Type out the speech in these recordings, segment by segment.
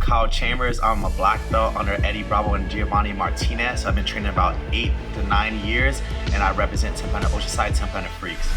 Kyle Chambers. I'm a black belt under Eddie Bravo and Giovanni Martinez. So I've been training about 8 to 9 years, and I represent 10-pounder Oceanside 10-pounder Freaks.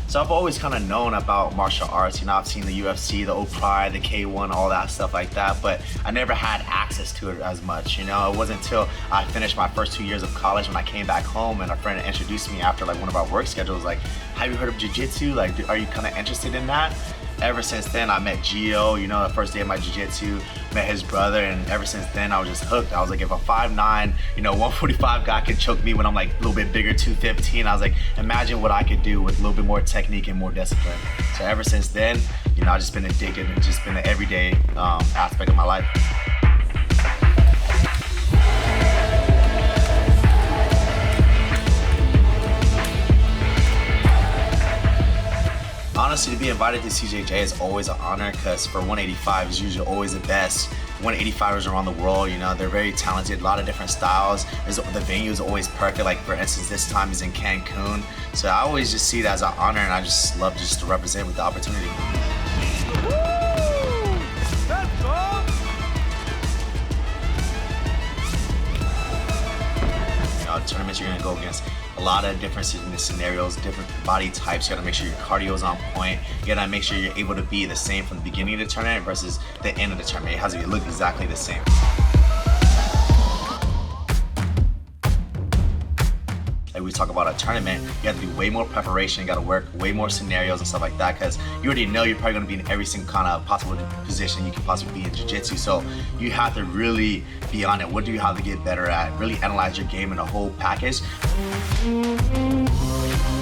So I've always kind of known about martial arts. You know, I've seen the UFC, the O-Pride, the K1, all that stuff like that, but I never had access to it as much. You know, it wasn't until I finished my first 2 years of college when I came back home and a friend introduced me after like one of our work schedules, like, have you heard of jiu-jitsu? Like, are you kind of interested in that? Ever since then, I met Gio, you know, the first day of my jiu-jitsu, met his brother, and ever since then, I was just hooked. I was like, if a 5'9", you know, 145 guy could choke me when I'm like a little bit bigger, 215, I was like, imagine what I could do with a little bit more technique and more discipline. So ever since then, you know, I've just been addicted and just been an everyday aspect of my life. Honestly, to be invited to CJJ is always an honor because for 185 is usually always the best. 185ers around the world, you know, they're very talented, a lot of different styles. The venue is always perfect. Like for instance, this time is in Cancun. So I always just see it as an honor, and I just love just to represent with the opportunity. Tournaments, you're gonna go against a lot of different scenarios, different body types. You gotta make sure your cardio is on point. You gotta make sure you're able to be the same from the beginning of the tournament versus the end of the tournament. It has to look exactly the same. Like we talk about a tournament, you have to do way more preparation, you gotta work way more scenarios and stuff like that, because you already know you're probably gonna be in every single kind of possible position you can possibly be in jiu-jitsu. So you have to really be on it. What do you have to get better at? Really analyze your game in a whole package.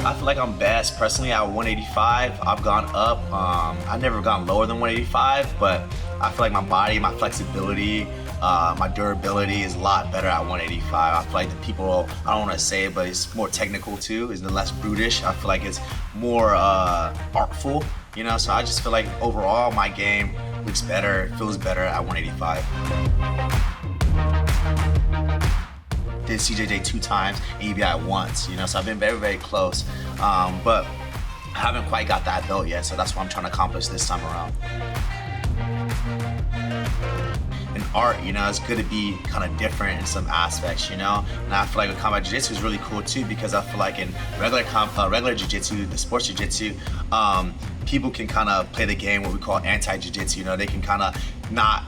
I feel like I'm best personally at 185. I've gone up. I've never gone lower than 185, but I feel like my body, my flexibility, my durability is a lot better at 185. I feel like the people, I don't want to say it, but it's more technical too. It's less brutish. I feel like it's more artful, you know? So I just feel like overall my game looks better, feels better at 185. Did CJJ 2 times and EBI once, you know? So I've been very, very close, but I haven't quite got that belt yet. So that's what I'm trying to accomplish this time around. In art, you know, it's good to be kind of different in some aspects, you know? And I feel like with combat jiu-jitsu is really cool too, because I feel like in regular jiu-jitsu, the sports jiu-jitsu, people can kind of play the game, what we call anti-jiu-jitsu, you know? They can kind of not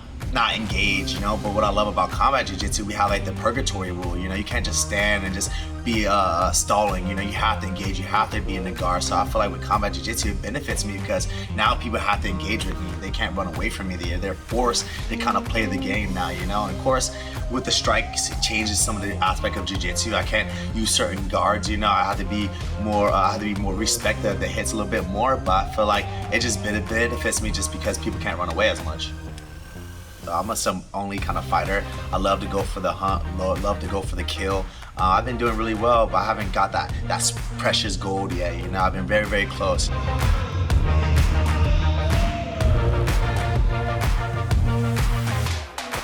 engage, you know? But what I love about combat jiu-jitsu, we have like the purgatory rule, you know? You can't just stand and just be stalling, you know? You have to engage, you have to be in the guard. So I feel like with combat jiu-jitsu, it benefits me because now people have to engage with me. They can't run away from me. They're forced to kind of play the game now, you know? And of course, with the strikes, it changes some of the aspect of jiu-jitsu. I can't use certain guards, you know? I have to be more, respect the hits a little bit more, but I feel like it just benefits me just because people can't run away as much. I'm a some-only kind of fighter. I love to go for the hunt, love to go for the kill. I've been doing really well, but I haven't got that precious gold yet, you know? I've been very, very close.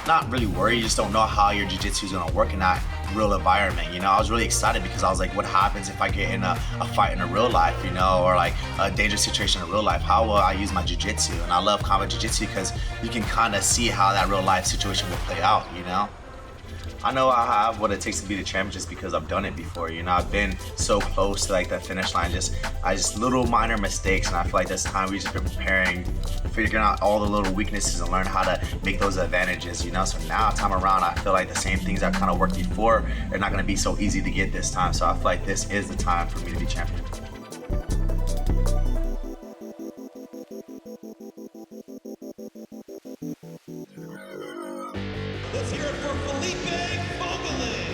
Not really worried, you just don't know how your jiu-jitsu is gonna work in that real environment, you know? I was really excited because I was like, what happens if I get in a fight in a real life, you know, or like a dangerous situation in real life? How will I use my jiu-jitsu? And I love combat jiu-jitsu because you can kind of see how that real life situation will play out, you know? I know I have what it takes to be the champion just because I've done it before, you know? I've been so close to like that finish line, just little minor mistakes, and I feel like this time we've just been preparing, figuring out all the little weaknesses and learn how to make those advantages, you know? So now time around, I feel like the same things that kind of worked before are not gonna be so easy to get this time. So I feel like this is the time for me to be champion. Let's hear it for Felipe Fogolin.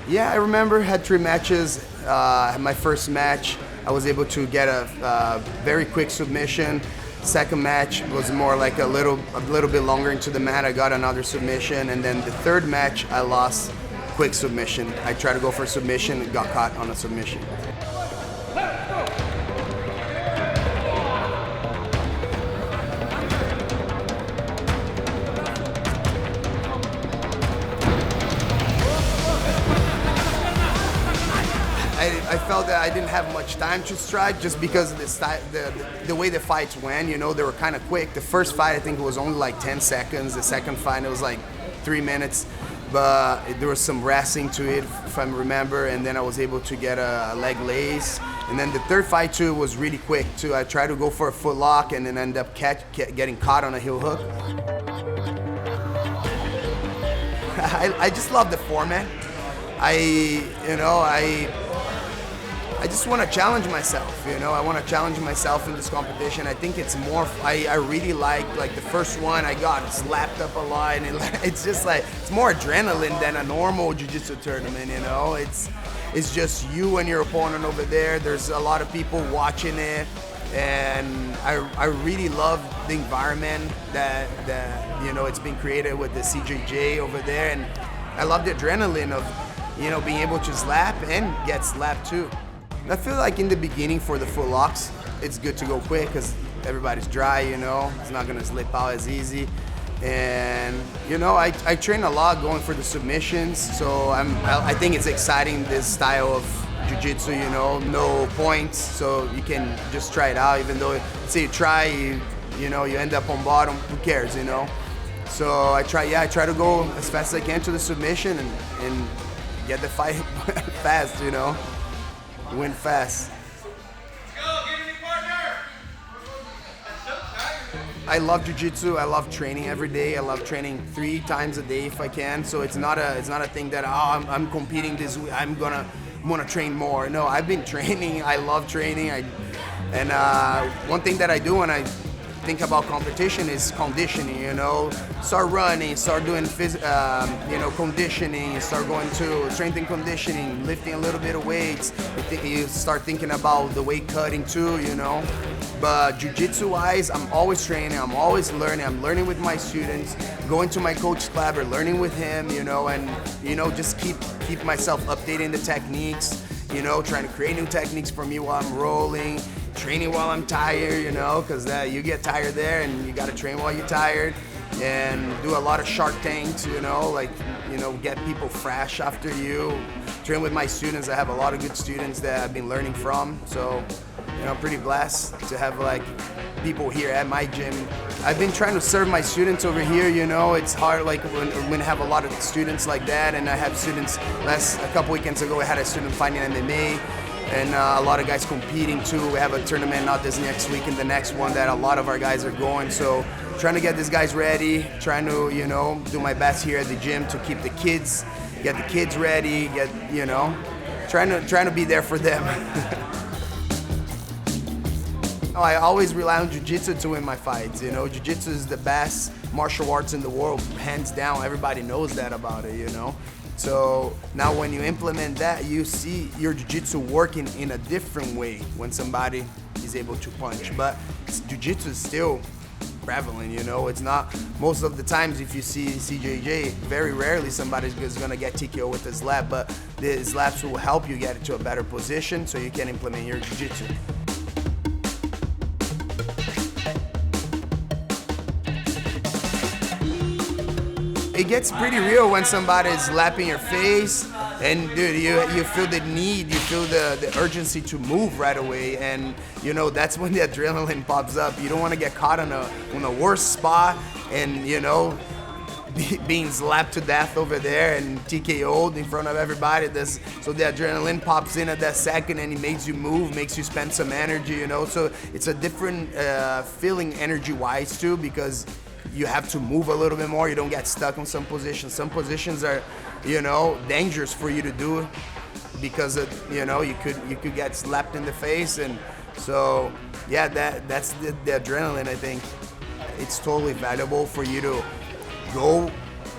Yeah, I remember had 3 matches. My first match, I was able to get a very quick submission. Second match was more like a little bit longer into the mat. I got another submission, and then the third match I lost quick submission. I tried to go for a submission, got caught on a submission. I I felt that I didn't have much time to strike just because of the way the fights went. You know, they were kind of quick. The first fight, I think it was only like 10 seconds. The second fight, it was like 3 minutes. But there was some wrestling to it, if I remember, and then I was able to get a leg lace. And then the third fight too was really quick too. I tried to go for a foot lock and then end up getting caught on a heel hook. I just love the format. I just want to challenge myself, you know. I want to challenge myself in this competition. I think it's more, I really like the first one, I got slapped up a lot, and it's just like, it's more adrenaline than a normal jiu-jitsu tournament, you know. It's just you and your opponent over there. There's a lot of people watching it, and I really love the environment that you know, it's been created with the CJJ over there, and I love the adrenaline of, you know, being able to slap and get slapped too. I feel like in the beginning for the foot locks, it's good to go quick because everybody's dry, you know. It's not gonna slip out as easy. And, you know, I train a lot going for the submissions, so I think it's exciting, this style of jiu-jitsu, you know, no points, so you can just try it out. Even though, say you try, you know, you end up on bottom, who cares, you know? So I try to go as fast as I can to the submission and get the fight fast, you know, win fast. I love jiu-jitsu. I love training every day. I love training 3 times a day if I can. So it's not a thing that I'm competing this week, I'm gonna train more. No, I've been training. I love training. One thing that I do when I think about competition is conditioning. You know, start running, start doing you know, conditioning, start going to strength and conditioning, lifting a little bit of weights. You start thinking about the weight cutting too. You know. But jiu-jitsu wise, I'm always training, I'm always learning. I'm learning with my students, going to my coach's lab or learning with him, you know, and, you know, just keep myself updating the techniques, you know, trying to create new techniques for me while I'm rolling, training while I'm tired, you know, because you get tired there and you got to train while you're tired, and do a lot of Shark Tanks, you know, like, you know, get people fresh after you. Train with my students. I have a lot of good students that I've been learning from, so, you know, I'm pretty blessed to have like people here at my gym. I've been trying to serve my students over here, you know. It's hard like when I have a lot of students like that, and I have students, a couple weekends ago I had a student fighting MMA, and a lot of guys competing too. We have a tournament not this next week and the next one that a lot of our guys are going, so trying to get these guys ready, trying to, you know, do my best here at the gym to keep the kids, get the kids ready, you know, trying to be there for them. I always rely on jiu-jitsu to win my fights, you know. Jiu-jitsu is the best martial arts in the world, hands down. Everybody knows that about it, you know. So now when you implement that, you see your jiu-jitsu working in a different way when somebody is able to punch. But jiu-jitsu is still prevalent, you know. It's not, most of the times if you see CJJ, very rarely somebody's gonna get TKO with a slap, but the slaps will help you get into a better position so you can implement your jiu-jitsu. It gets pretty real when somebody's slapping your face, and dude, you feel the need, you feel the urgency to move right away, and you know, that's when the adrenaline pops up. You don't want to get caught on a worse spot and, you know, being slapped to death over there and TKO'd in front of everybody. So the adrenaline pops in at that second and it makes you move, makes you spend some energy, you know. So it's a different feeling energy-wise too, because you have to move a little bit more. You don't get stuck on some positions. Some positions are, you know, dangerous for you to do because of, you know, you could get slapped in the face. And so yeah, that's the adrenaline. I think it's totally valuable for you to go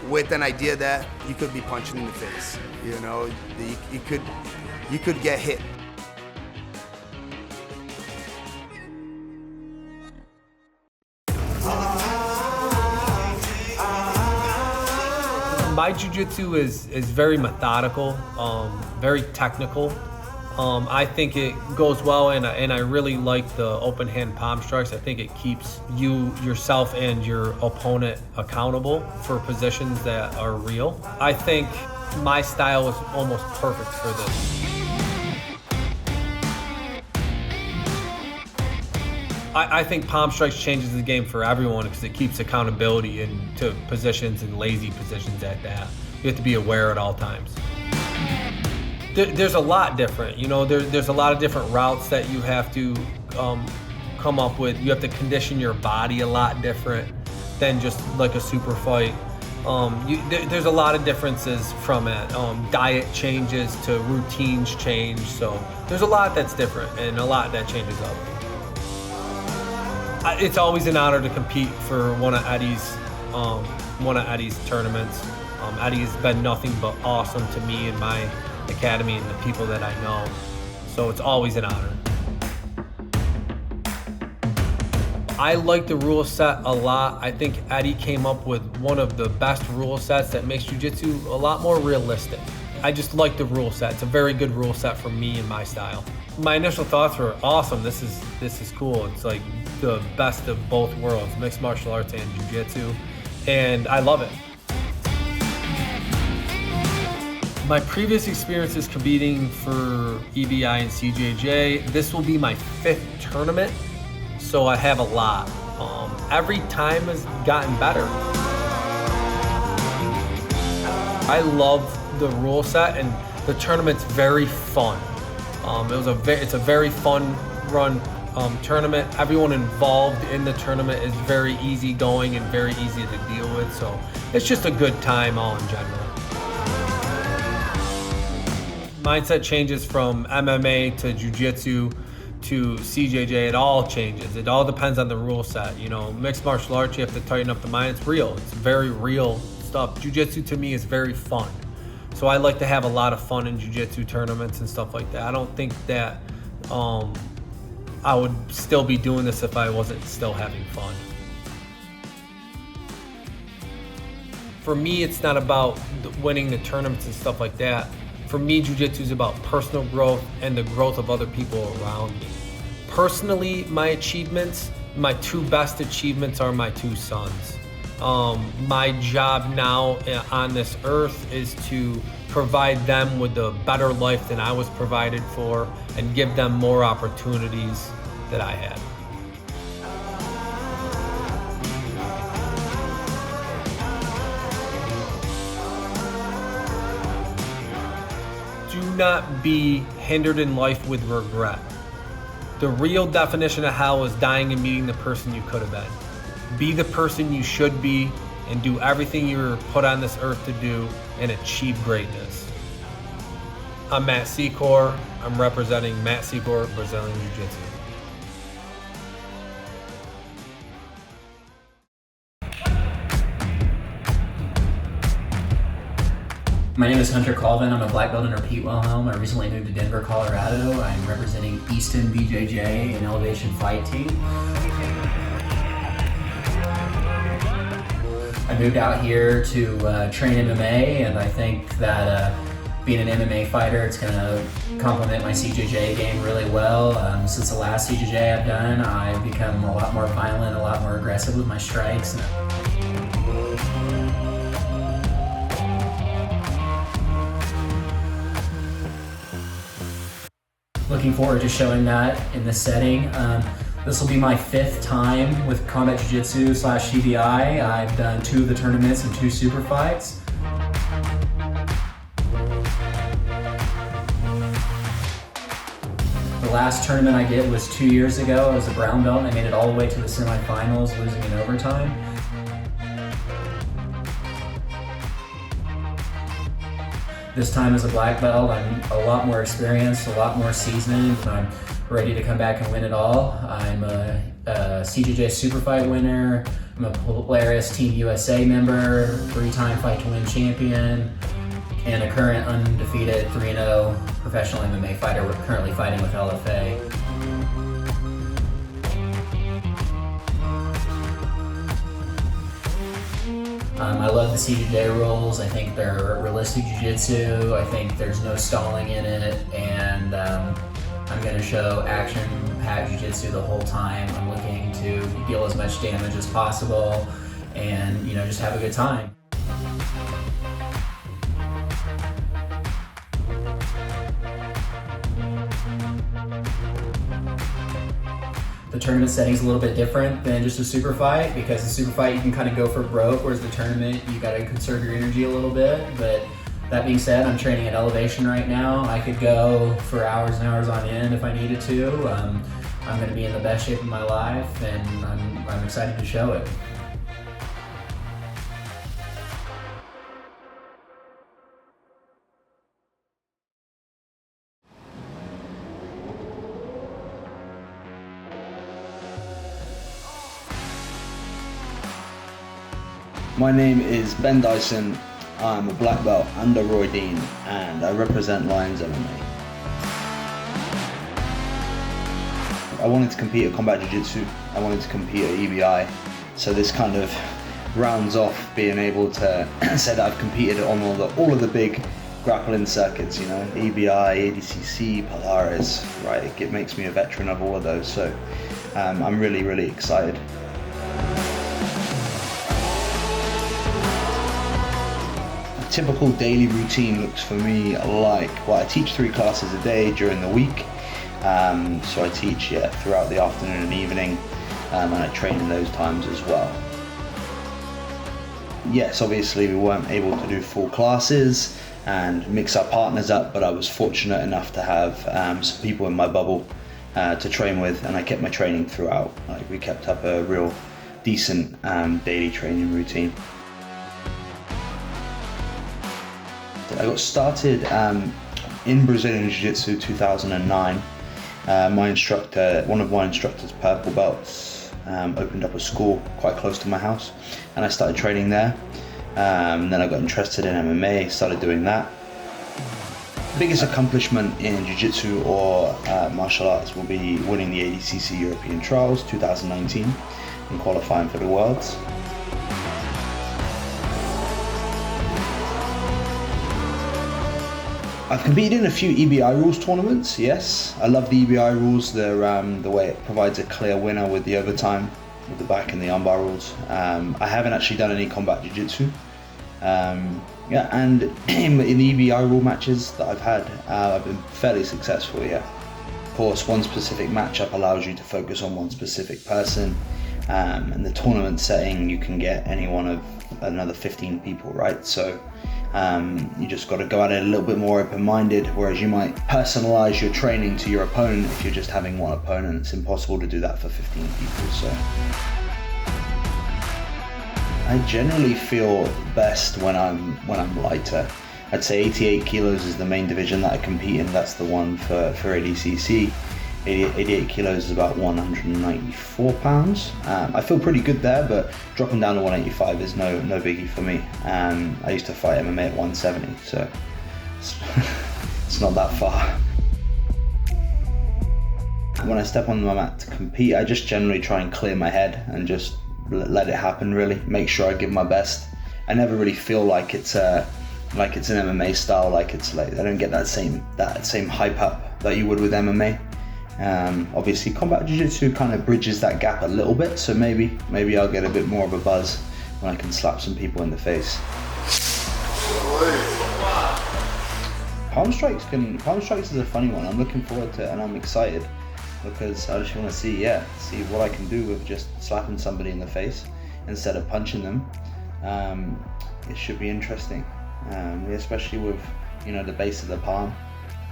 with an idea that you could be punched in the face. You know, you could get hit. My jiu-jitsu is very methodical, very technical. I think it goes well, and I really like the open hand palm strikes. I think it keeps yourself and your opponent accountable for positions that are real. I think my style is almost perfect for this. I think palm strikes changes the game for everyone because it keeps accountability into positions and lazy positions at that. You have to be aware at all times. There's a lot different, you know, there's a lot of different routes that you have to come up with. You have to condition your body a lot different than just like a super fight. There's a lot of differences from it. Diet changes to routines change, so there's a lot that's different and a lot that changes up. It's always an honor to compete for one of Eddie's tournaments. Eddie has been nothing but awesome to me and my academy and the people that I know, so it's always an honor. I like the rule set a lot. I think Eddie came up with one of the best rule sets that makes jiu-jitsu a lot more realistic. I just like the rule set. It's a very good rule set for me and my style. My initial thoughts were awesome. This is cool. It's like the best of both worlds, mixed martial arts and jiu-jitsu, and I love it. My previous experiences competing for EBI and CJJ, this will be my 5th tournament, so I have a lot. Every time has gotten better. I love the rule set, and the tournament's very fun. It's a very fun run tournament. Everyone involved in the tournament is very easygoing and very easy to deal with, so it's just a good time all in general. Mindset changes from MMA to jiu-jitsu to CJJ. It all changes. It all depends on the rule set. You know, mixed martial arts, you have to tighten up the mind. It's real. It's very real stuff. Jiu-jitsu to me is very fun. So I like to have a lot of fun in jiu-jitsu tournaments and stuff like that. I don't think that I would still be doing this if I wasn't still having fun. For me, it's not about winning the tournaments and stuff like that. For me, jiu-jitsu is about personal growth and the growth of other people around me. Personally, my achievements, my 2 best achievements are my 2 sons. My job now on this earth is to provide them with a better life than I was provided for and give them more opportunities that I had. Do not be hindered in life with regret. The real definition of hell is dying and meeting the person you could have been. Be the person you should be and do everything you were put on this earth to do and achieve greatness. I'm Matt Secor. I'm representing Matt Secor, Brazilian Jiu-Jitsu. My name is Hunter Colvin. I'm a black belt under Pete Wilhelm. I recently moved to Denver, Colorado. I'm representing Easton BJJ, an elevation fight team. I moved out here to train MMA, and I think that being an MMA fighter, it's going to complement my CJJ game really well. Since the last CJJ I've done, I've become a lot more violent, a lot more aggressive with my strikes. Looking forward to showing that in this setting. This will be my 5th time with Combat Jiu-Jitsu / CBI. I've done 2 of the tournaments and 2 super fights. The last tournament I did was 2 years ago. I was a brown belt and I made it all the way to the semifinals, losing in overtime. This time as a black belt, I'm a lot more experienced, a lot more seasoned. I'm ready to come back and win it all. I'm a CJJ Super Fight winner. I'm a Polaris Team USA member, 3-time Fight to Win champion, and a current undefeated 3-0 professional MMA fighter. We're currently fighting with LFA. I love the CJJ rules. I think they're realistic jiu-jitsu. I think there's no stalling in it, and I'm going to show action-packed jiu-jitsu the whole time. I'm looking to deal as much damage as possible and, you know, just have a good time. the tournament setting is a little bit different than just a super fight, because the super fight you can kind of go for broke, whereas the tournament you got to conserve your energy a little bit. But that being said, I'm training at elevation right now. I could go for hours and hours on end if I needed to. I'm going to be in the best shape of my life, and I'm excited to show it. My name is Ben Dyson. I'm a black belt under Roy Dean, and I represent Lions MMA. I wanted to compete at Combat Jiu-Jitsu. I wanted to compete at EBI. So this kind of rounds off being able to say that I've competed on all of the big grappling circuits, you know, EBI, ADCC, Polaris, right? It makes me a veteran of all of those. So I'm really, really excited. Typical daily routine looks for me like, well, I teach 3 classes a day during the week. So I teach throughout the afternoon and evening, and I train in those times as well. Yes, obviously we weren't able to do full classes and mix our partners up, but I was fortunate enough to have some people in my bubble to train with, and I kept my training throughout. Like, we kept up a real decent daily training routine. I got started in Brazilian Jiu-Jitsu 2009. My instructor, one of my instructor's purple belts, opened up a school quite close to my house, and I started training there. Then I got interested in MMA, started doing that. The biggest accomplishment in Jiu-Jitsu or martial arts will be winning the ADCC European Trials 2019 and qualifying for the Worlds. I've competed in a few EBI rules tournaments, yes. I love the EBI rules, the way it provides a clear winner with the overtime, with the back and the armbar rules. I haven't actually done any combat jiu-jitsu. And in the EBI rule matches that I've had, I've been fairly successful, yeah. Of course, one specific matchup allows you to focus on one specific person. In the tournament setting, you can get any one of another 15 people, right? So you just got to go at it a little bit more open-minded, whereas you might personalize your training to your opponent if you're just having one opponent. It's impossible to do that for 15 people. So I generally feel best when I'm lighter. I'd say 88 kilos is the main division that I compete in. That's the one for ADCC. 88 kilos is about 194 pounds. I feel pretty good there, but dropping down to 185 is no biggie for me. I used to fight MMA at 170, so it's not that far. When I step on the mat to compete, I just generally try and clear my head and just let it happen, really. Make sure I give my best. I never really feel like it's an MMA style, like I don't get that same hype up that you would with MMA. Obviously combat jiu-jitsu kind of bridges that gap a little bit, so maybe I'll get a bit more of a buzz when I can slap some people in the face. Palm strikes is a funny one. I'm looking forward to it, and I'm excited because I just want to see what I can do with just slapping somebody in the face instead of punching them. It should be interesting, especially with the base of the palm.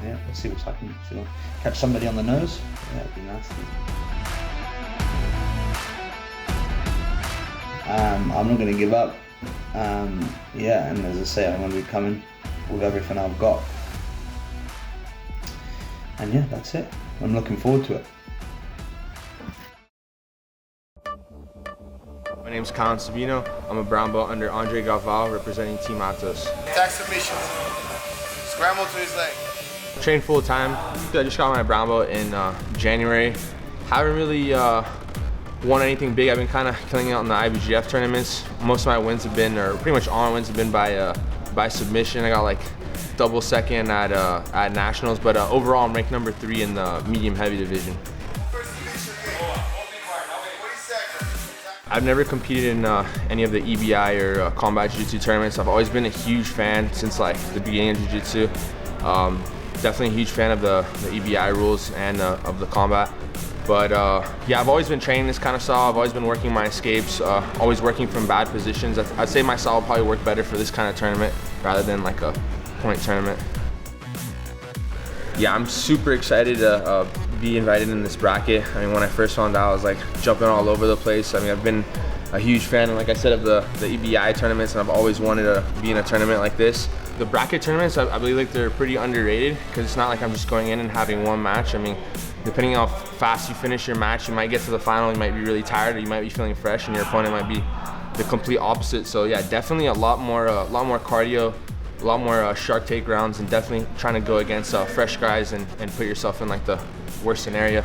Yeah, let's see what's happening. So, catch somebody on the nose. Yeah, it'd be nasty. I'm not going to give up. And as I say, I'm going to be coming with everything I've got. And yeah, that's it. I'm looking forward to it. My name's Calon Sabino. I'm a brown belt under Andre Galval, representing Team Atos. Attack submissions. Scramble to his leg. Train full time. I just got my brown belt in January. Haven't really won anything big. I've been kind of killing it on the IBGF tournaments. Most of my wins have been, or pretty much all my wins have been by submission. I got like double second at nationals, but overall I'm ranked number 3 in the medium heavy division. I've never competed in any of the EBI or combat jiu-jitsu tournaments. I've always been a huge fan since like the beginning of jiu-jitsu. Definitely a huge fan of the EBI rules and of the combat. But yeah, I've always been training this kind of style. I've always been working my escapes, always working from bad positions. I'd say my style will probably work better for this kind of tournament rather than like a point tournament. Yeah, I'm super excited to be invited in this bracket. I mean, when I first found out, I was like jumping all over the place. I mean, I've been a huge fan, like I said, of the EBI tournaments, and I've always wanted to be in a tournament like this. The bracket tournaments, I believe like they're pretty underrated because it's not like I'm just going in and having one match. I mean, depending how fast you finish your match, you might get to the final, you might be really tired, or you might be feeling fresh, and your opponent might be the complete opposite. So yeah, definitely a lot more cardio, a lot more shark take rounds, and definitely trying to go against fresh guys and put yourself in like the worst scenario.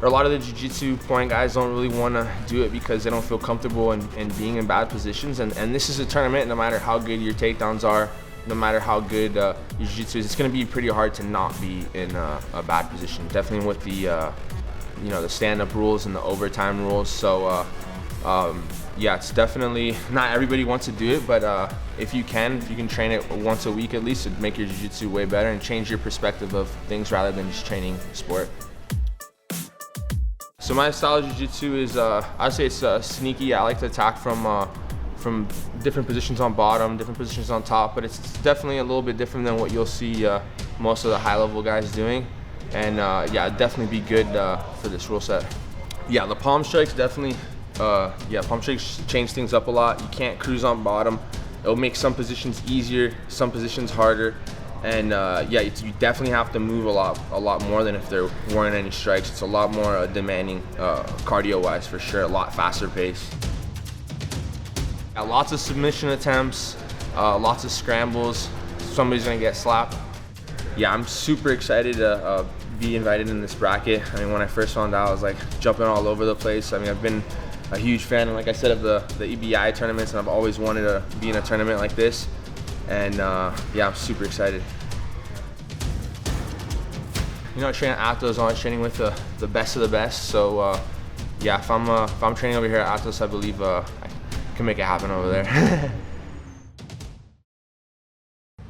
A lot of the jiu-jitsu point guys don't really want to do it because they don't feel comfortable in being in bad positions. And this is a tournament, no matter how good your takedowns are, no matter how good your jiu-jitsu is, it's going to be pretty hard to not be in a bad position. Definitely with the you know, the stand-up rules and the overtime rules. So yeah, it's definitely not everybody wants to do it, but if you can train it once a week at least, it'd make your jiu-jitsu way better and change your perspective of things rather than just training sport. So my style of jiu-jitsu is, I'd say it's sneaky. I like to attack from different positions on bottom, different positions on top, but it's definitely a little bit different than what you'll see most of the high-level guys doing. And yeah, it'd definitely be good for this rule set. Yeah, the palm strikes definitely, yeah, palm strikes change things up a lot. You can't cruise on bottom. It'll make some positions easier, some positions harder. And yeah, you definitely have to move a lot more than if there weren't any strikes. It's a lot more demanding cardio-wise for sure, a lot faster pace. Yeah, lots of submission attempts, lots of scrambles. Somebody's gonna get slapped. Yeah, I'm super excited to be invited in this bracket. I mean, when I first found out, I was like jumping all over the place. I mean, I've been a huge fan, like I said, of the EBI tournaments, and I've always wanted to be in a tournament like this. And yeah, I'm super excited. You know, training at Atos, I'm training with the best of the best. So yeah, if I'm training over here at Atos, I believe I can make it happen over there.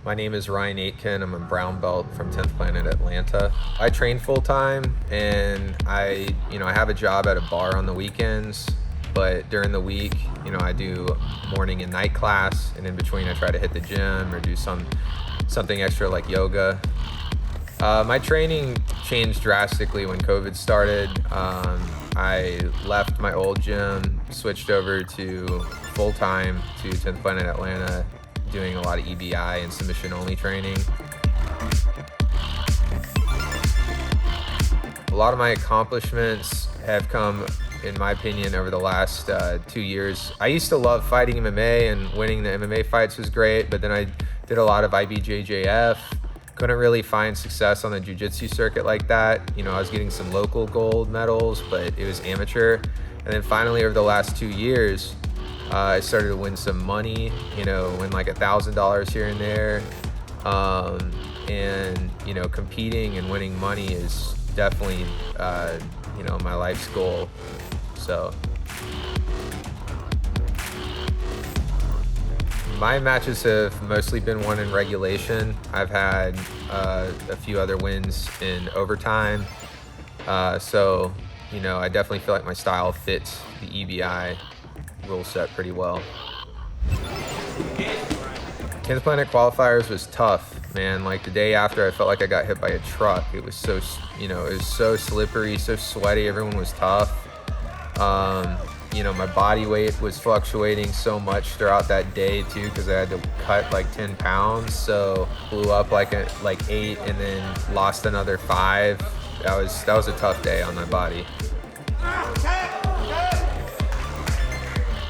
My name is Ryan Aitken. I'm a brown belt from 10th Planet Atlanta. I train full time, and I have a job at a bar on the weekends. But during the week, I do morning and night class, and in between I try to hit the gym or do something extra like yoga. My training changed drastically when COVID started. I left my old gym, switched over to full-time to 10th Planet Atlanta, doing a lot of EBI and submission-only training. A lot of my accomplishments have come, in my opinion, over the last 2 years. I used to love fighting MMA, and winning the MMA fights was great, but then I did a lot of IBJJF. Couldn't really find success on the jiu-jitsu circuit like that. I was getting some local gold medals, but it was amateur. And then finally, over the last 2 years, I started to win some money, win like $1,000 here and there. And, competing and winning money is definitely, my life's goal. So my matches have mostly been won in regulation. I've had a few other wins in overtime. So, I definitely feel like my style fits the EBI rule set pretty well. 10th Planet qualifiers was tough, man. Like the day after, I felt like I got hit by a truck. It was so, it was so slippery, so sweaty. Everyone was tough. My body weight was fluctuating so much throughout that day too, because I had to cut like 10 pounds. So blew up like 8 and then lost another 5. That was a tough day on my body.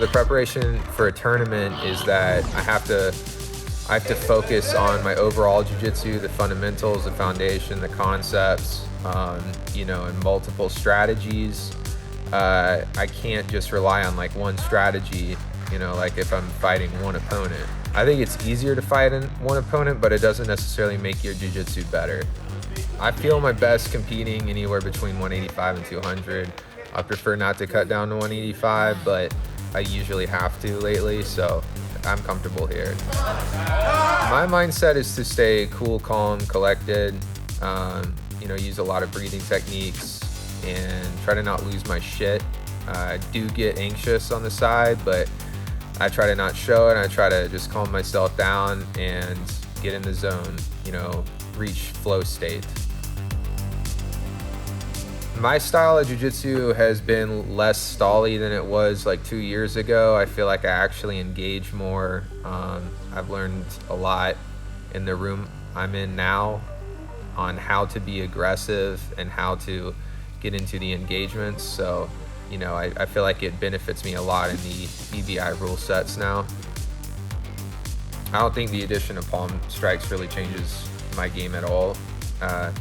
The preparation for a tournament is that I have to focus on my overall jiu-jitsu, the fundamentals, the foundation, the concepts, and multiple strategies. I can't just rely on like one strategy, like if I'm fighting one opponent. I think it's easier to fight in one opponent, but it doesn't necessarily make your jiu-jitsu better. I feel my best competing anywhere between 185 and 200. I prefer not to cut down to 185, but I usually have to lately, so I'm comfortable here. My mindset is to stay cool, calm, collected. use a lot of breathing techniques and try to not lose my shit. I do get anxious on the side, but I try to not show it. I try to just calm myself down and get in the zone, reach flow state. My style of jiu-jitsu has been less stally than it was like 2 years ago. I feel like I actually engage more. I've learned a lot in the room I'm in now on how to be aggressive and how to get into the engagements. So, I feel like it benefits me a lot in the EBI rule sets now. I don't think the addition of palm strikes really changes my game at all. I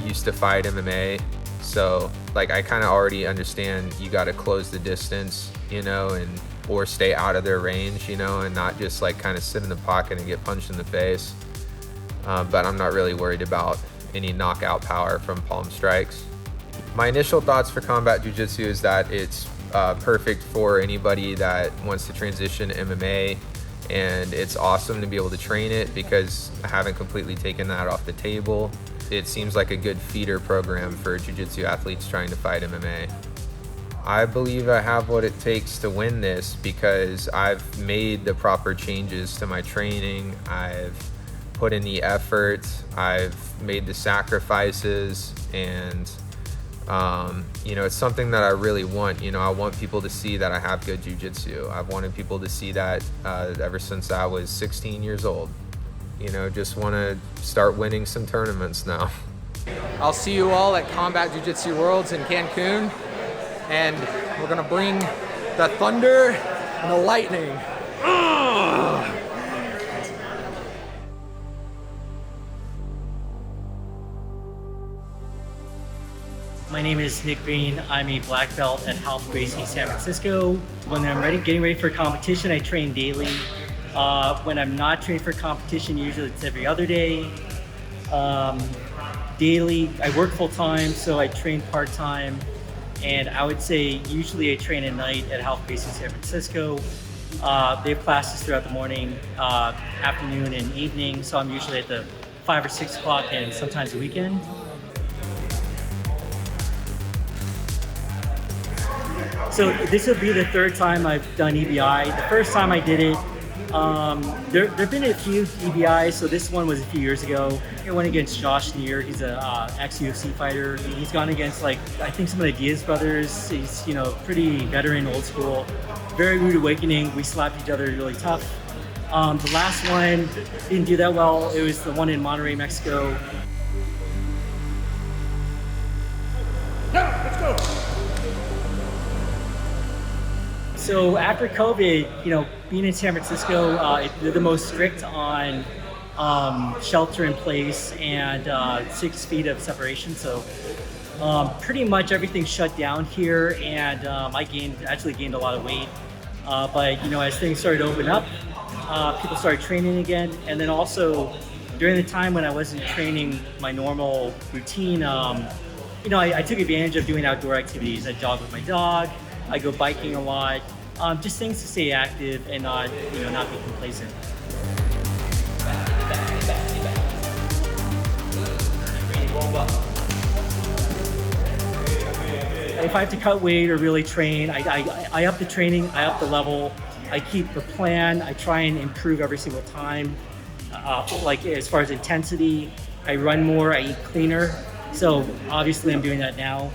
used to fight MMA, so like I kind of already understand you got to close the distance, or stay out of their range, and not just like kind of sit in the pocket and get punched in the face. But I'm not really worried about any knockout power from palm strikes. My initial thoughts for combat jiu-jitsu is that it's perfect for anybody that wants to transition to MMA, and it's awesome to be able to train it because I haven't completely taken that off the table. It seems like a good feeder program for jiu-jitsu athletes trying to fight MMA. I believe I have what it takes to win this because I've made the proper changes to my training. I've put in the effort, I've made the sacrifices, and it's something that I really want. I want people to see that I have good jiu-jitsu. I've wanted people to see that ever since I was 16 years old. Just want to start winning some tournaments now. I'll see you all at Combat Jiu-Jitsu Worlds in Cancun, and we're gonna bring the thunder and the lightning. My name is Nick Greene. I'm a black belt at Half Gracie San Francisco. When I'm getting ready for competition, I train daily. When I'm not training for competition, usually it's every other day. Daily, I work full time, so I train part time. And I would say usually I train at night at Half Gracie San Francisco. They have classes throughout the morning, afternoon, and evening. So I'm usually at the 5 or 6 o'clock and sometimes the weekend. So this will be the third time I've done EBI. The first time I did it, there have been a few EBIs, so this one was a few years ago. I went against Josh Neer. He's a ex-UFC fighter. He's gone against I think some of the Diaz brothers. He's pretty veteran, old school. Very rude awakening. We slapped each other really tough. The last one didn't do that well. It was the one in Monterrey, Mexico. Let's go. So after COVID, being in San Francisco, they're the most strict on shelter in place and 6 feet of separation. So pretty much everything shut down here, and I actually gained a lot of weight. But as things started to open up, people started training again, and then also during the time when I wasn't training my normal routine, I took advantage of doing outdoor activities. I jog with my dog. I go biking a lot. Just things to stay active and not be complacent. If I have to cut weight or really train, I up the training, I up the level, I keep the plan, I try and improve every single time. As far as intensity, I run more, I eat cleaner. So obviously I'm doing that now.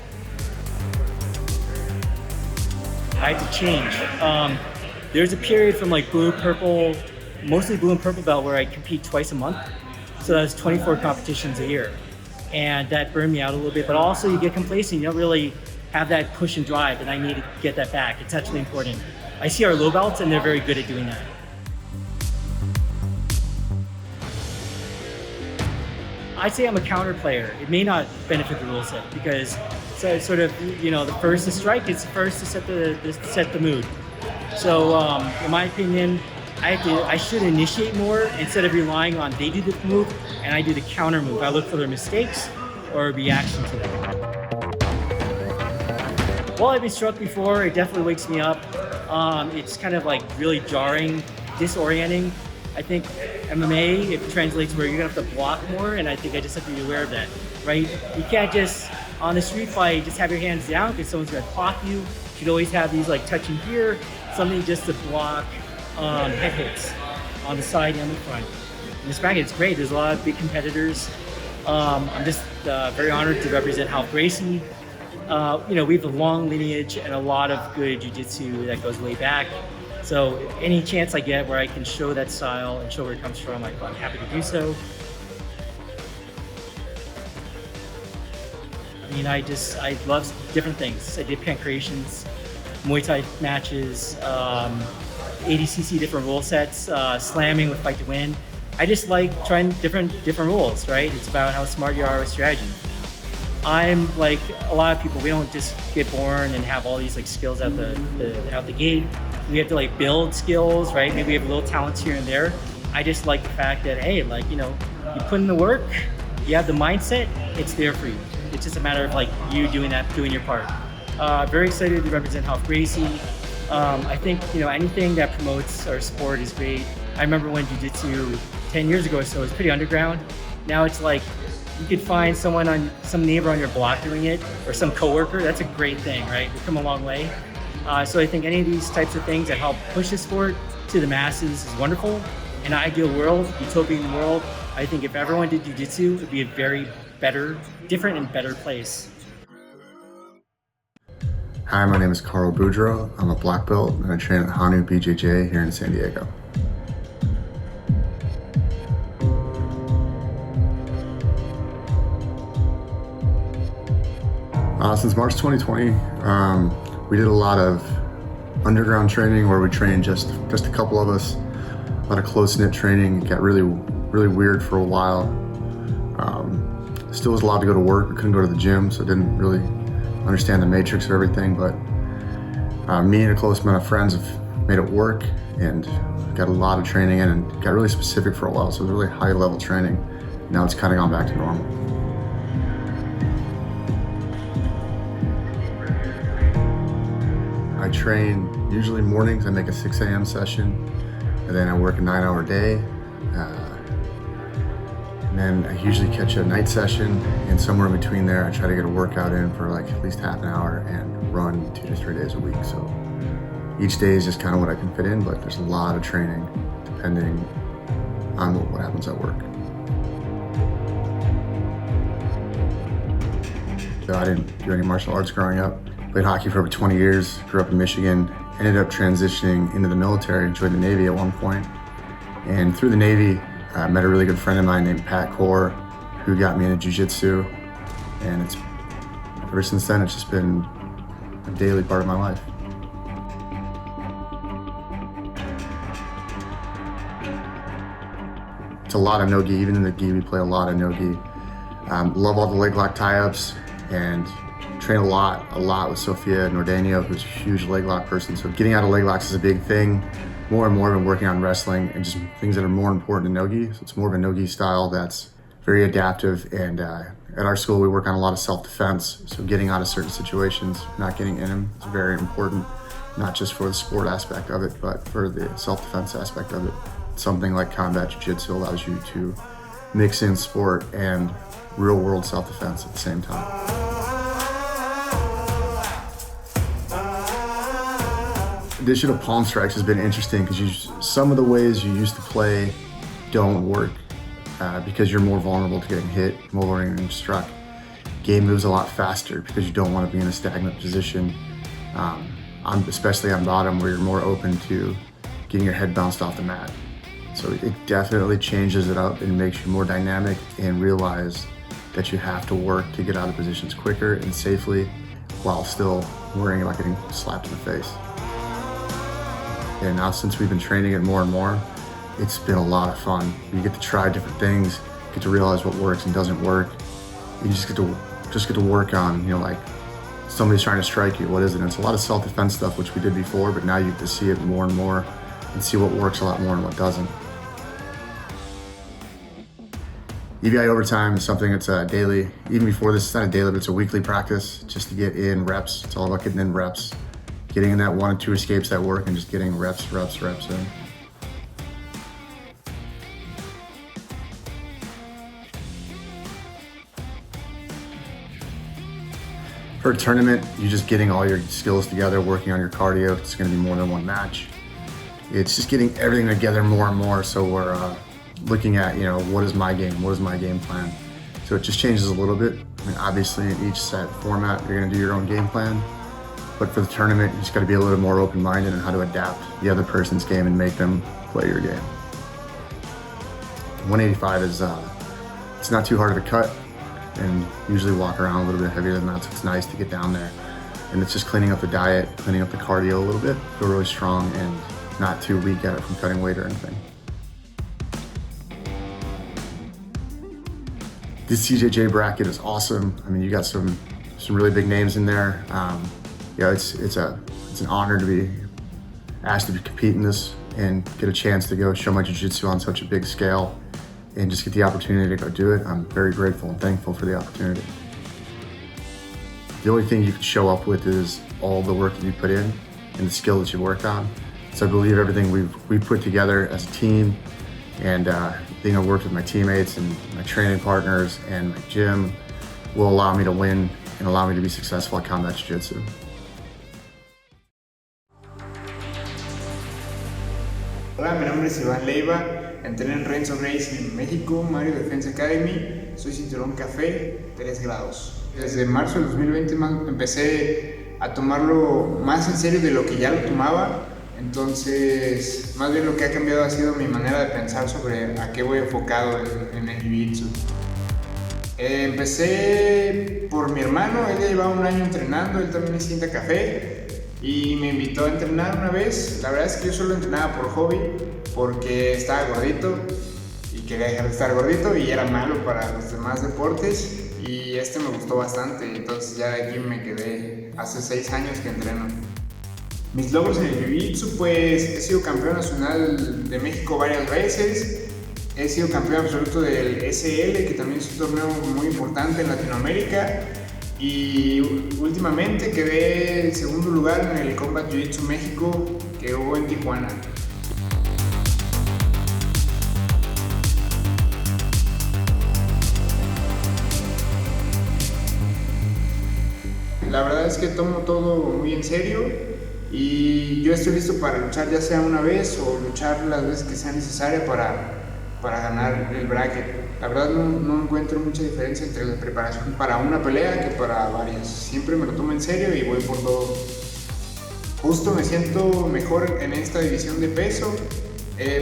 I had to change. There's a period from blue, purple, mostly blue and purple belt where I compete twice a month. So that's 24 competitions a year. And that burned me out a little bit, but also you get complacent. You don't really have that push and drive, and I need to get that back. It's actually important. I see our low belts and they're very good at doing that. I'd say I'm a counter player. It may not benefit the rule set because sort of, the first to strike, it's the first to set the mood. So in my opinion, I should initiate more instead of relying on they do the move and I do the counter move. I look for their mistakes or reaction to them. Well, I've been struck before. It definitely wakes me up. It's kind of really jarring, disorienting. I think MMA, it translates where you're gonna have to block more, and I think I just have to be aware of that, right? You can't just, on the street fight, just have your hands down because someone's gonna clock you. You should always have these like touching here, something just to block head hits on the side and the front. In this bracket, it's great. There's a lot of big competitors. I'm just very honored to represent Ralph Gracie. We have a long lineage and a lot of good jiu-jitsu that goes way back. So any chance I get where I can show that style and show where it comes from, I'm happy to do so. I mean, I love different things. I did pancreations, Muay Thai matches, 80cc different rule sets, slamming with Fight to Win. I just like trying different rules, right? It's about how smart you are with strategy. I'm like a lot of people, we don't just get born and have all these like skills out the gate. We have to like build skills, right? Maybe we have little talents here and there. I just like the fact that, hey, like, you put in the work, you have the mindset, it's there for you. It's just a matter of like you doing your part. Very excited to represent Ralph Gracie. I think, anything that promotes our sport is great. I remember when jiu-jitsu 10 years ago or so was pretty underground. Now it's like, you could find some neighbor on your block doing it, or some coworker. That's a great thing, right? We've come a long way. So I think any of these types of things that help push the sport to the masses is wonderful. In an ideal world, utopian world, I think if everyone did jiu-jitsu, it'd be a very different and better place. Hi, my name is Boudreau. I'm a black belt and I train at Hanu BJJ here in San Diego. Since March 2020, we did a lot of underground training where we trained just a couple of us, a lot of close-knit training. It got really weird for a while. Still was allowed to go to work, but couldn't go to the gym, so I didn't really understand the matrix of everything, but me and a close amount of friends have made it work and got a lot of training in and got really specific for a while, so it was really high-level training. Now it's kind of gone back to normal. I train usually mornings. I make a 6 a.m. session, and then I work a 9-hour day. And then I usually catch a night session, and somewhere in between there, I try to get a workout in for like at least half an hour and run 2 to 3 days a week. So each day is just kind of what I can fit in, but there's a lot of training depending on what happens at work. So I didn't do any martial arts growing up. Played hockey for over 20 years, grew up in Michigan, ended up transitioning into the military, joined the Navy at one point. And through the Navy, I met a really good friend of mine named Pat Core, who got me into jiu-jitsu. And ever since then, it's just been a daily part of my life. It's a lot of no-gi. Even in the gi, we play a lot of no-gi. Love all the leg lock tie-ups and train a lot with Sofia Nordenio, who's a huge leg lock person. So getting out of leg locks is a big thing. More and more I've been working on wrestling and just things that are more important than no-gi. So it's more of a no-gi style that's very adaptive. And at our school, we work on a lot of self-defense. So getting out of certain situations, not getting in them is very important, not just for the sport aspect of it, but for the self-defense aspect of it. Something like combat jiu-jitsu allows you to mix in sport and real-world self-defense at the same time. Addition of palm strikes has been interesting because some of the ways you used to play don't work because you're more vulnerable to getting hit, more vulnerable to getting struck. Game moves a lot faster because you don't want to be in a stagnant position, especially on bottom where you're more open to getting your head bounced off the mat. So it definitely changes it up and makes you more dynamic and realize that you have to work to get out of positions quicker and safely while still worrying about getting slapped in the face. And now since we've been training it more and more, it's been a lot of fun. You get to try different things, get to realize what works and doesn't work. You just get to work on, like somebody's trying to strike you, what is it? And it's a lot of self-defense stuff, which we did before, but now you get to see it more and more and see what works a lot more and what doesn't. EBI overtime is something that's a daily, even before this, it's not a daily, but it's a weekly practice just to get in reps. It's all about getting in reps. Getting in that 1 or 2 escapes that work and just getting reps in. For a tournament, you're just getting all your skills together, working on your cardio. It's going to be more than one match. It's just getting everything together more and more. So we're looking at, what is my game? What is my game plan? So it just changes a little bit. I mean, obviously in each set format, you're going to do your own game plan. But for the tournament, you just got to be a little more open-minded on how to adapt the other person's game and make them play your game. 185 is, it's not too hard of a cut, and usually walk around a little bit heavier than that, so it's nice to get down there. And it's just cleaning up the diet, cleaning up the cardio a little bit, feel really strong and not too weak at it from cutting weight or anything. This CJJ bracket is awesome. I mean, you got some really big names in there. It's an honor to be asked to compete in this and get a chance to go show my jiu-jitsu on such a big scale and just get the opportunity to go do it. I'm very grateful and thankful for the opportunity. The only thing you can show up with is all the work that you put in and the skill that you worked on. So I believe everything we've put together as a team and being I've worked with my teammates and my training partners and my gym will allow me to win and allow me to be successful at combat jiu-jitsu. Hola, mi nombre es Leyva, entreno en Renzo Racing en México, Mario Defense Academy, soy cinturón café 3 grados. Desde marzo del 2020 empecé a tomarlo más en serio de lo que ya lo tomaba, entonces más bien lo que ha cambiado ha sido mi manera de pensar sobre a qué voy enfocado en el jiu-jitsu. Empecé por mi hermano, él ya llevaba un año entrenando, él también es cinta café. Y me invitó a entrenar una vez. La verdad es que yo solo entrenaba por hobby, porque estaba gordito y quería dejar de estar gordito y era malo para los demás deportes, y me gustó bastante, entonces ya de aquí me quedé. Hace 6 años que entreno. Mis logros en el jiu-jitsu, pues he sido campeón nacional de México varias veces, he sido campeón absoluto del SL, que también es un torneo muy importante en Latinoamérica. Y últimamente quedé en segundo lugar en el Combat Jiu-Jitsu México que hubo en Tijuana. La verdad es que tomo todo muy en serio y yo estoy listo para luchar ya sea una vez o luchar las veces que sea necesaria para ganar el bracket. La verdad no encuentro mucha diferencia entre la preparación para una pelea que para varias. Siempre me lo tomo en serio y voy por todo. Justo me siento mejor en esta división de peso.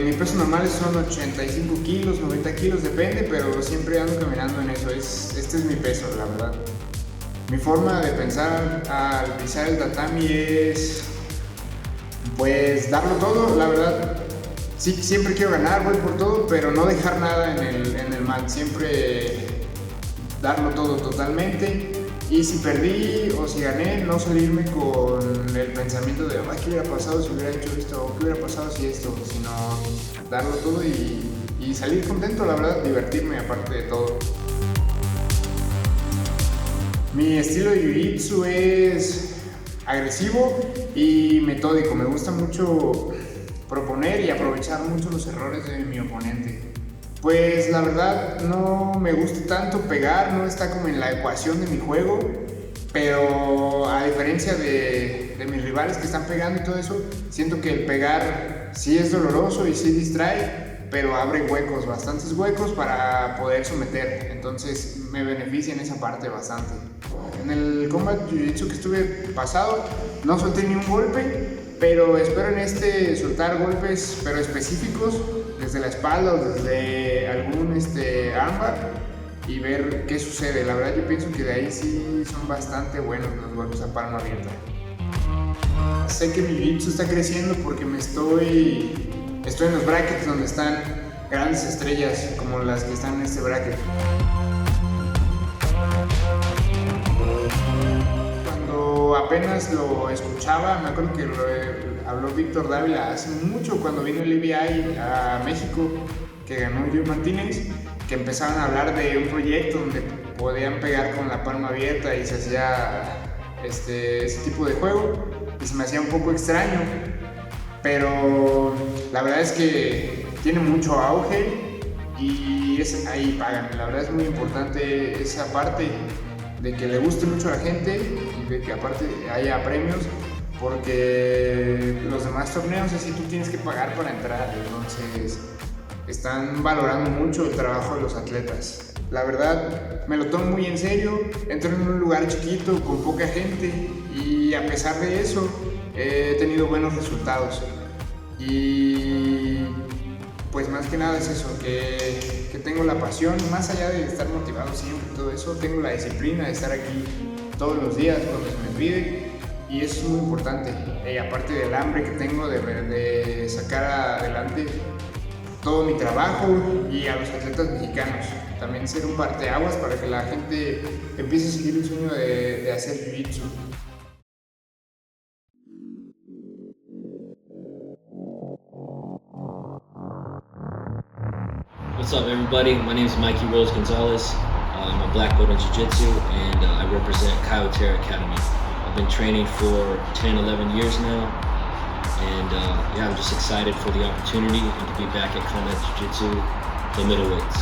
Mi peso normal son 85 kilos, 90 kilos, depende, pero siempre ando caminando en eso. Este es mi peso, la verdad. Mi forma de pensar al pisar el tatami es pues darlo todo, la verdad. Sí, siempre quiero ganar, voy por todo, pero no dejar nada en el mat, siempre darlo todo totalmente. Y si perdí o si gané, no salirme con el pensamiento de ¿qué hubiera pasado si hubiera hecho esto? ¿O qué hubiera pasado si esto? Sino darlo todo y salir contento, la verdad, divertirme aparte de todo. Mi estilo de jiu-jitsu es agresivo y metódico, me gusta mucho proponer y aprovechar mucho los errores de mi oponente. Pues la verdad no me gusta tanto pegar, no está como en la ecuación de mi juego, pero a diferencia de mis rivales que están pegando y todo eso, siento que el pegar sí es doloroso y sí distrae, pero abre huecos, bastantes huecos para poder someter, entonces me beneficia en esa parte bastante. En el Combat Jiu-Jitsu que estuve pasado no solté ni un golpe, pero espero en soltar golpes pero específicos desde la espalda o desde algún armbar y ver qué sucede. La verdad yo pienso que de ahí sí son bastante buenos los golpes a palma abierta. Sé que mi jiu-jitsu está creciendo porque estoy en los brackets donde están grandes estrellas como las que están en este bracket. Apenas lo escuchaba, me acuerdo que habló Víctor Dávila hace mucho cuando vino el EBI a México, que ganó Joe Martínez, que empezaban a hablar de un proyecto donde podían pegar con la palma abierta y se hacía ese tipo de juego, y se me hacía un poco extraño, pero la verdad es que tiene mucho auge y ahí pagan. La verdad es muy importante esa parte de que le guste mucho a la gente y de que aparte haya premios, porque los demás torneos así tú tienes que pagar para entrar, entonces están valorando mucho el trabajo de los atletas. La verdad, me lo tomo muy en serio, entro en un lugar chiquito con poca gente y a pesar de eso he tenido buenos resultados. Y pues más que nada es eso, que tengo la pasión, más allá de estar motivado siempre y todo eso, tengo la disciplina de estar aquí todos los días cuando se me pide y eso es muy importante. Aparte del hambre que tengo de sacar adelante todo mi trabajo y a los atletas mexicanos. También ser un parteaguas para que la gente empiece a seguir el sueño de hacer Jiu-Jitsu. What's up, everybody? My name is Mikey Gonzalez. I'm a black belt in Jiu-Jitsu and I represent Coutndown Academy. I've been training for 10, 11 years now. And yeah, I'm just excited for the opportunity and to be back at Combat Jiu-Jitsu, the middleweights.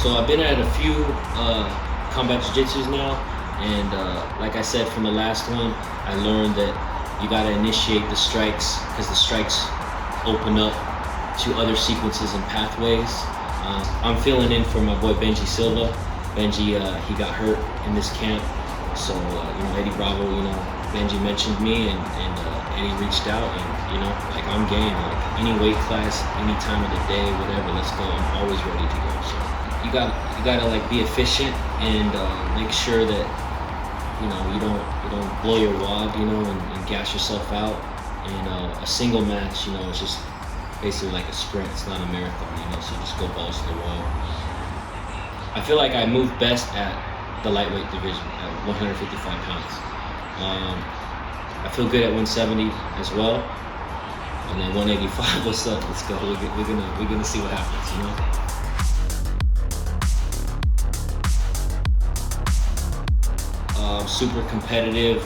So I've been at a few Combat Jiu-Jitsus now, and like I said from the last one, I learned that you gotta initiate the strikes because the strikes open up to other sequences and pathways. I'm filling in for my boy Benji Silva. Benji, he got hurt in this camp, so Eddie Bravo, Benji mentioned me and Eddie reached out and like I'm game, like any weight class, any time of the day, whatever, let's go. I'm always ready to go. So you gotta like be efficient and make sure that you don't blow your wad, and gas yourself out. And a single match, it's just basically like a sprint. It's not a marathon, so just go balls to the wall. I feel like I move best at the lightweight division at 155 pounds. I feel good at 170 as well, and then 185. What's up? Let's go. We're gonna see what happens. Super competitive,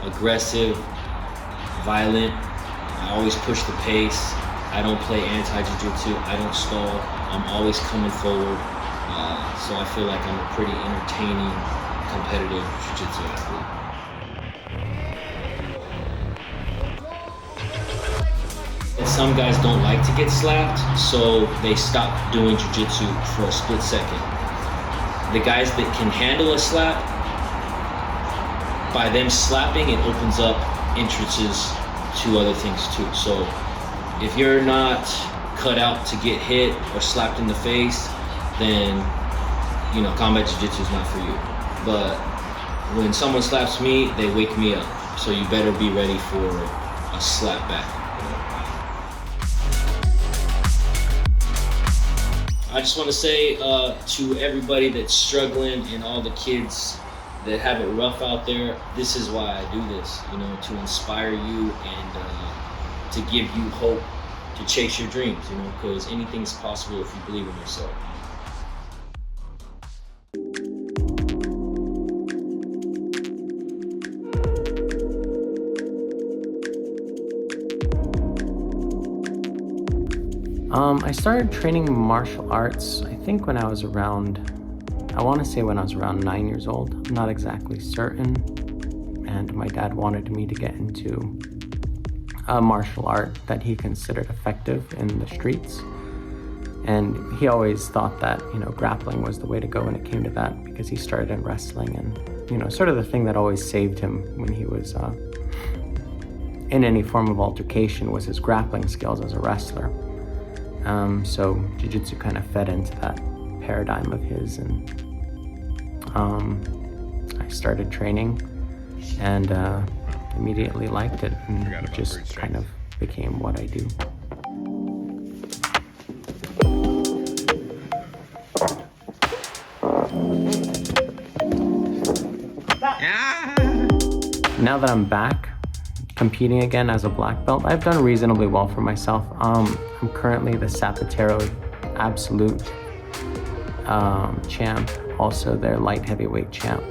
aggressive, violent. I always push the pace. I don't play anti-jiu-jitsu. I don't stall. I'm always coming forward. So I feel like I'm a pretty entertaining, competitive jiu-jitsu athlete. And some guys don't like to get slapped, so they stop doing jiu-jitsu for a split second. The guys that can handle a slap, by them slapping, it opens up entrances to other things too. So if you're not cut out to get hit or slapped in the face, then combat jiu-jitsu is not for you. But when someone slaps me, they wake me up. So you better be ready for a slap back. I just want to say to everybody that's struggling and all the kids that have it rough out there, this is why I do this, to inspire you and to give you hope to chase your dreams, because anything's possible if you believe in yourself. I started training martial arts, I think when I was around 9 years old. I'm not exactly certain. And my dad wanted me to get into a martial art that he considered effective in the streets. And he always thought that, grappling was the way to go when it came to that, because he started in wrestling and, sort of the thing that always saved him when he was in any form of altercation was his grappling skills as a wrestler. So jiu-jitsu kind of fed into that paradigm of his, and I started training and immediately liked it, and it just kind of became what I do. Now that I'm back competing again as a black belt, I've done reasonably well for myself. I'm currently the Zapatero Absolute champ, also their light heavyweight champ.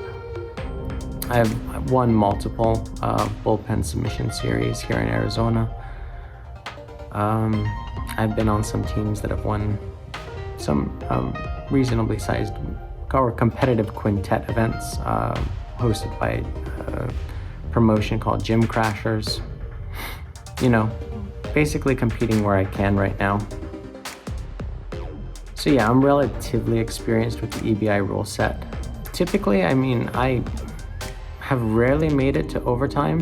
I've won multiple bullpen submission series here in Arizona. I've been on some teams that have won some reasonably sized or competitive quintet events hosted by a promotion called Gym Crashers. You know, basically competing where I can right now. So yeah, I'm relatively experienced with the EBI rule set. Typically, I mean, I have rarely made it to overtime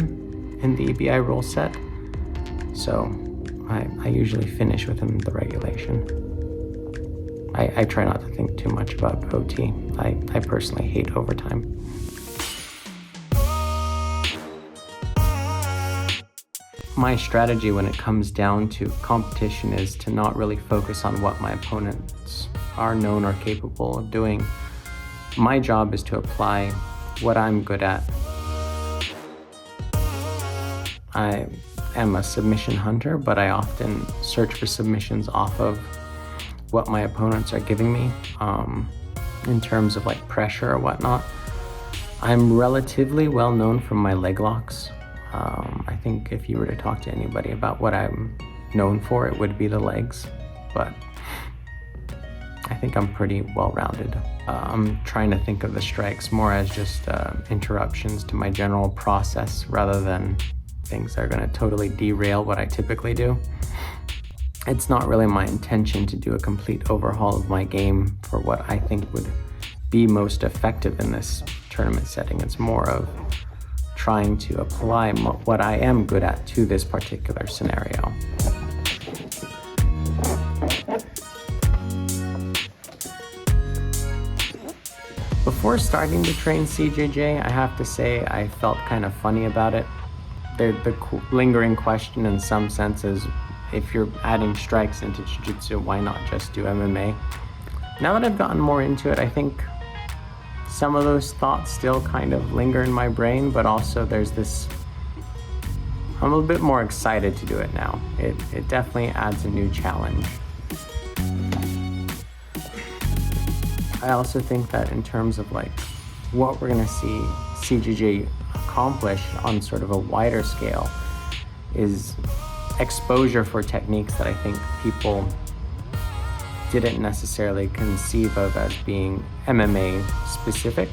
in the EBI rule set. So I usually finish within the regulation. I try not to think too much about OT. I personally hate overtime. My strategy when it comes down to competition is to not really focus on what my opponents are known or capable of doing. My job is to apply what I'm good at. I am a submission hunter, but I often search for submissions off of what my opponents are giving me in terms of like pressure or whatnot. I'm relatively well known from my leg locks. I think if you were to talk to anybody about what I'm known for, it would be the legs, but I think I'm pretty well-rounded. I'm trying to think of the strikes more as just interruptions to my general process rather than things that are gonna totally derail what I typically do. It's not really my intention to do a complete overhaul of my game for what I think would be most effective in this tournament setting. It's more of trying to apply what I am good at to this particular scenario. Before starting to train CJJ, I have to say I felt kind of funny about it. The lingering question in some senses, if you're adding strikes into Jiu-Jitsu, why not just do MMA? Now that I've gotten more into it, I think some of those thoughts still kind of linger in my brain, but also there's this, I'm a bit more excited to do it now. It definitely adds a new challenge. I also think that in terms of like what we're gonna see CJJ accomplish on sort of a wider scale is exposure for techniques that I think people didn't necessarily conceive of as being MMA specific.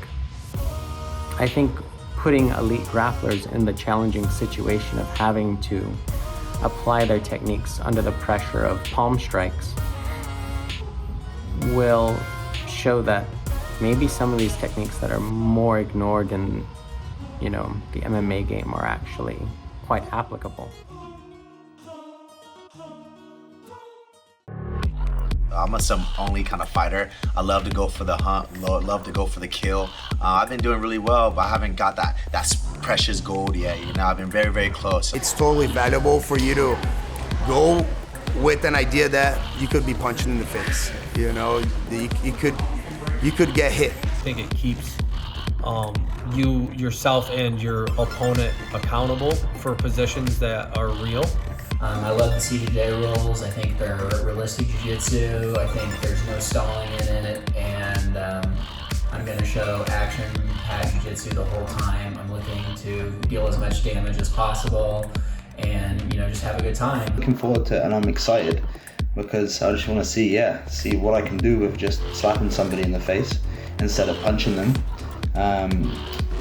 I think putting elite grapplers in the challenging situation of having to apply their techniques under the pressure of palm strikes will show that maybe some of these techniques that are more ignored in, you know, the MMA game are actually quite applicable. I'm a some-only kind of fighter. I love to go for the hunt, love to go for the kill. I've been doing really well, but I haven't got that precious gold yet. You know, I've been very, very close. It's totally valuable for you to go with an idea that you could be punched in the face. You know, you could get hit. I think it keeps you, yourself, and your opponent accountable for positions that are real. I love the CJJ rules. I think they're realistic jiu-jitsu. I think there's no stalling in it, and I'm going to show action-packed jiu-jitsu the whole time. I'm looking to deal as much damage as possible, and just have a good time. Looking forward to it, and I'm excited because I just want to see what I can do with just slapping somebody in the face instead of punching them.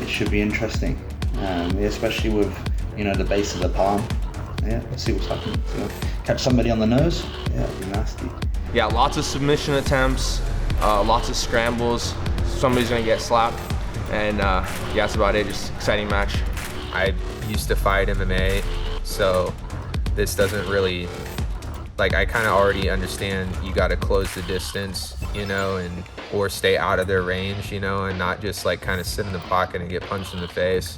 It should be interesting, especially with the base of the palm. Yeah, let's see what's happening. So, catch somebody on the nose, yeah, it'd be nasty. Yeah, lots of submission attempts, lots of scrambles. Somebody's gonna get slapped, and yeah, that's about it. Just exciting match. I used to fight MMA, so this doesn't really, I kind of already understand you got to close the distance, or stay out of their range, and not just kind of sit in the pocket and get punched in the face.